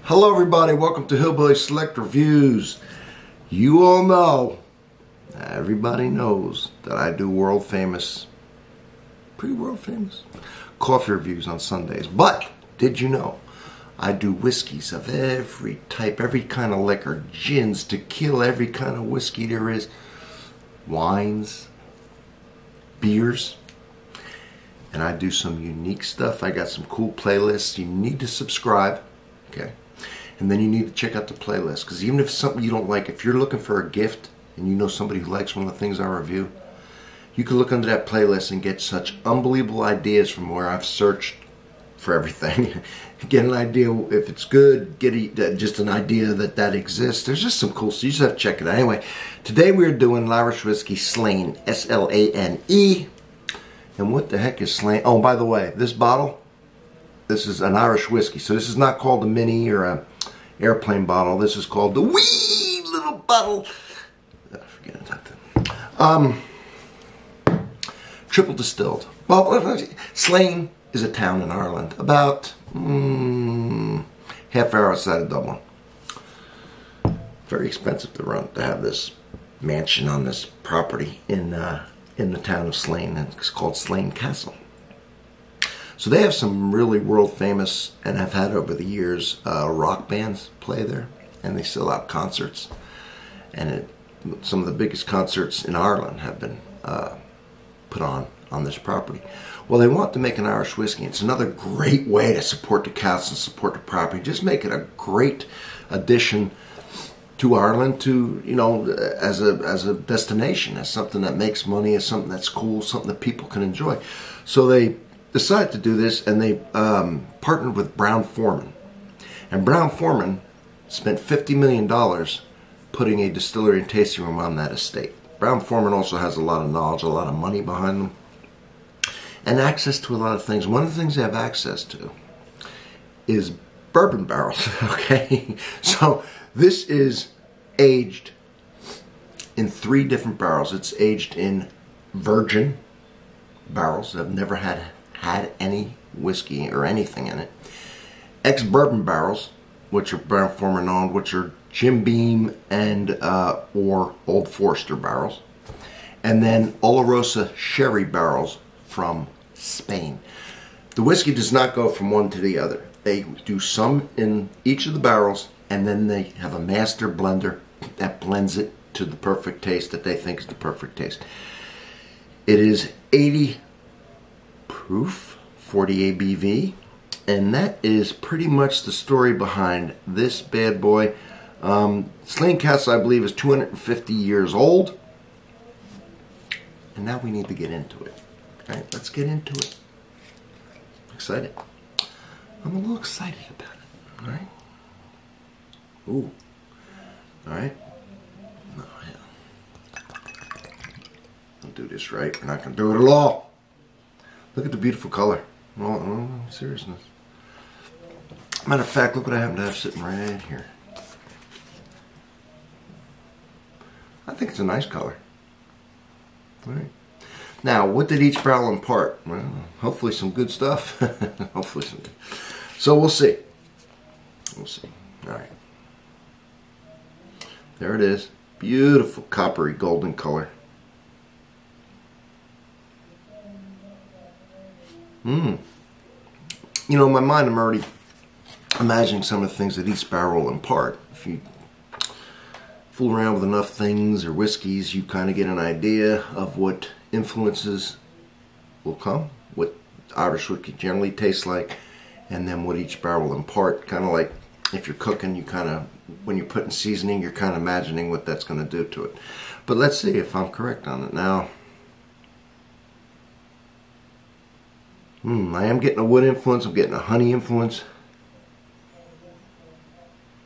Hello everybody, welcome to Hillbilly Select Reviews. You all know, everybody knows that I do pretty world famous coffee reviews on Sundays. But, did you know, I do whiskeys of every type, every kind of liquor, gins, tequila, every kind of whiskey there is, wines, beers, and I do some unique stuff. I got some cool playlists. You need to subscribe, okay? And then you need to check out the playlist, because even if it's something you don't like, if you're looking for a gift and you know somebody who likes one of the things I review, you can look under that playlist and get such unbelievable ideas from where I've searched for everything. Get an idea if it's good, get just an idea that exists. There's just some cool stuff. You just have to check it out. Anyway, today we're doing Irish whiskey Slane, S-L-A-N-E. And what the heck is Slane? Oh, by the way, this bottle, this is an Irish whiskey. So this is not called a mini or a airplane bottle. This is called the wee little bottle. Forget that. Triple distilled. Well, Slane is a town in Ireland, about half hour outside of Dublin. Very expensive to have this mansion on this property in the town of Slane. It's called Slane Castle. So they have some really world famous, and have had over the years, rock bands play there, and they sell out concerts. And some of the biggest concerts in Ireland have been put on this property. Well, they want to make an Irish whiskey. It's another great way to support the casks and support the property. Just make it a great addition to Ireland, to, you know, as a destination, as something that makes money, as something that's cool, something that people can enjoy. So they decided to do this, and they partnered with Foreman. And Foreman spent $50 million putting a distillery and tasting room on that estate. Foreman also has a lot of knowledge, a lot of money behind them, and access to a lot of things. One of the things they have access to is bourbon barrels, okay? So this is aged in 3 different barrels. It's aged in virgin barrels that have never had any whiskey or anything in it. Ex-bourbon barrels, which are Foreman owned, which are Jim Beam and or Old Forester barrels. And then Oloroso sherry barrels from Spain. The whiskey does not go from one to the other. They do some in each of the barrels, and then they have a master blender that blends it to the perfect taste that they think is the perfect taste. It is 80 proof, 40 ABV, and that is pretty much the story behind this bad boy. Slane Castle, I believe, is 250 years old, and now we need to get into it. All right, let's get into it. Excited. I'm a little excited about it. All right. Ooh. All right. Oh, yeah. I'll do this right. We're not gonna do it at all. Look at the beautiful color. No, seriousness. Matter of fact, look what I happen to have sitting right here. I think it's a nice color. All right. Now, what did each barrel impart? Well, hopefully some good stuff. Hopefully some good. So we'll see. We'll see. All right. There it is. Beautiful coppery golden color. You know, in my mind, I'm already imagining some of the things that each barrel will impart. If you fool around with enough things or whiskeys, you kind of get an idea of what influences will come, what Irish whiskey generally tastes like, and then what each barrel will impart. Kind of like if you're cooking, you kind of, when you're putting seasoning, you're kind of imagining what that's going to do to it. But let's see if I'm correct on it. Now, I am getting a wood influence. I'm getting a honey influence.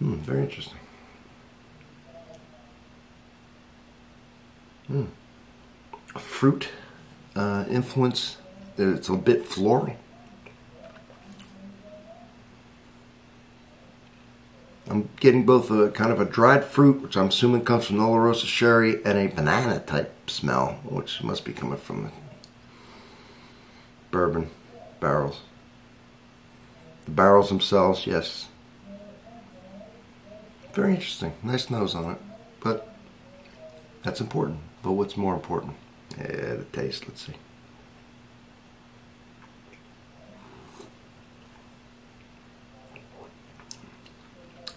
Very interesting. A fruit influence. It's a bit floral. I'm getting both a kind of a dried fruit, which I'm assuming comes from Oloroso sherry, and a banana type smell, which must be coming from the bourbon barrels. The barrels themselves, yes, Very interesting. Nice nose on it. But that's important. But what's more important? Yeah, the taste. Let's see.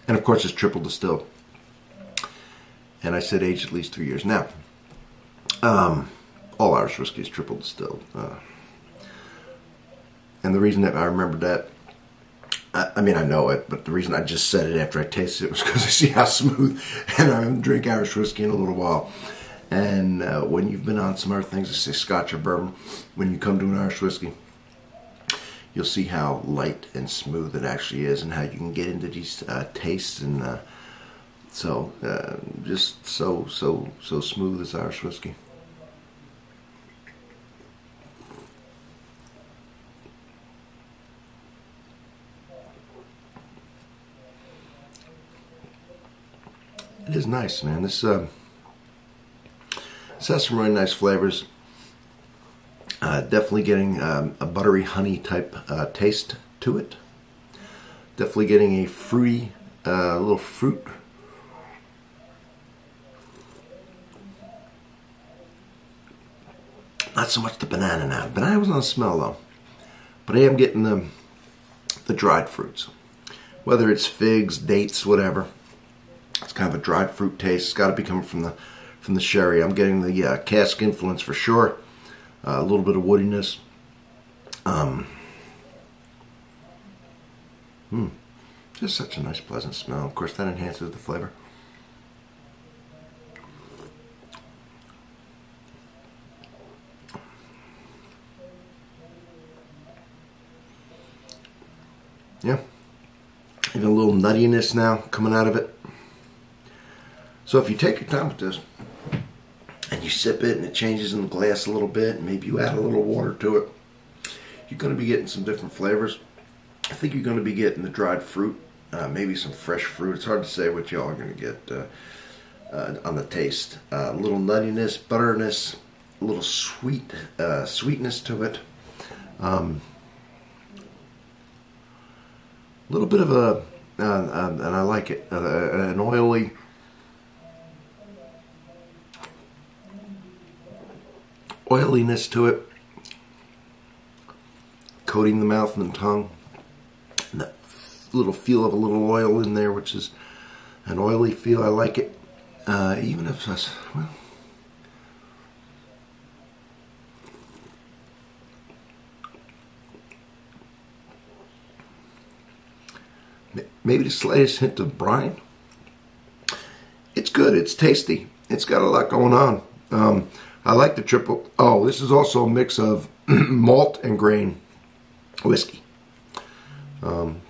And of course, it's triple distilled. And I said aged at least 3 years. Now, all Irish whiskey is triple distilled. And the reason that I remembered that, I mean, I know it, but the reason I just said it after I tasted it was because I see how smooth, and I haven't drank Irish whiskey in a little while. And when you've been on some other things, say Scotch or bourbon, when you come to an Irish whiskey, you'll see how light and smooth it actually is, and how you can get into these tastes, and just so smooth as Irish whiskey. It is nice, man. This has some really nice flavors. Definitely getting a buttery honey type taste to it. Definitely getting a fruity, little fruit. Not so much the banana now. Banana was on smell though. But I am getting the dried fruits. Whether it's figs, dates, whatever. It's kind of a dried fruit taste. It's got to be coming from the sherry. I'm getting the cask influence for sure. A little bit of woodiness. Just such a nice, pleasant smell. Of course, that enhances the flavor. Yeah. Even a little nuttiness now coming out of it. So if you take your time with this and you sip it and it changes in the glass a little bit, and maybe you add a little water to it, you're going to be getting some different flavors. I think you're going to be getting the dried fruit, maybe some fresh fruit. It's hard to say what y'all are going to get on the taste. A little nuttiness, butteriness, a little sweetness to it. A little bit of a, and I like it, an oily, oiliness to it, coating the mouth and the tongue. And that little feel of a little oil in there, which is an oily feel. I like it. Even if it's, well, maybe the slightest hint of brine. It's good. It's tasty. It's got a lot going on. I like the triple. Oh, this is also a mix of malt and grain whiskey.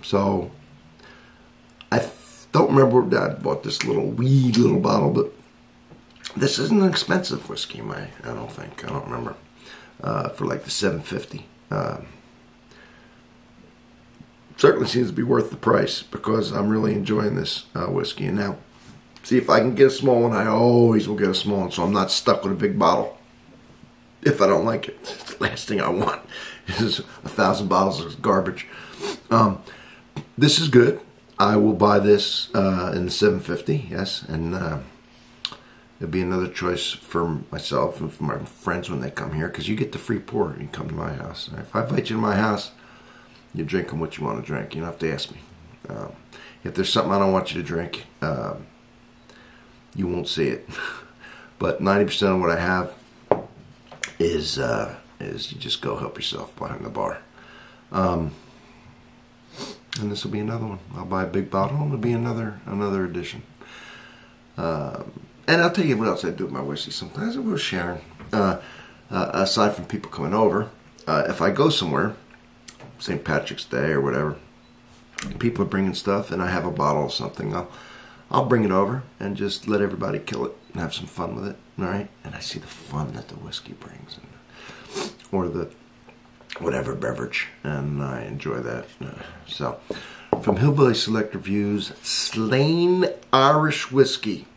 So I don't remember where Dad bought this little bottle, but this isn't an expensive whiskey, I don't think. I don't remember. For like the $7.50. Certainly seems to be worth the price, because I'm really enjoying this whiskey. And now, see, if I can get a small one, I always will get a small one, so I'm not stuck with a big bottle if I don't like it. It's the last thing I want. This is 1,000 bottles of garbage. This is good. I will buy this in the $7.50, yes, and it'll be another choice for myself and for my friends when they come here, because you get the free pour. You can come to my house. If I invite you to my house, you're drinking what you want to drink. You don't have to ask me. If there's something I don't want you to drink, you won't see it. But 90% of what I have is you just go help yourself behind the bar. And this will be another one. I'll buy a big bottle, and it'll be another edition. And I'll tell you what else I do with my whiskey. Sometimes I will sharing. Aside from people coming over, if I go somewhere, St. Patrick's Day or whatever, people are bringing stuff, and I have a bottle of something, I'll bring it over and just let everybody kill it and have some fun with it. All right, and I see the fun that the whiskey brings, or the whatever beverage, and I enjoy that. So, from Hillbilly Select Reviews, Slane Irish Whiskey.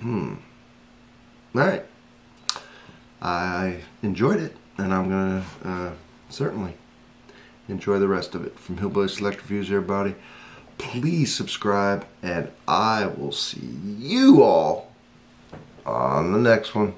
All right, I enjoyed it, and I'm gonna certainly enjoy the rest of it. From Hillbilly Select Reviews, everybody. please subscribe, and I will see you all on the next one.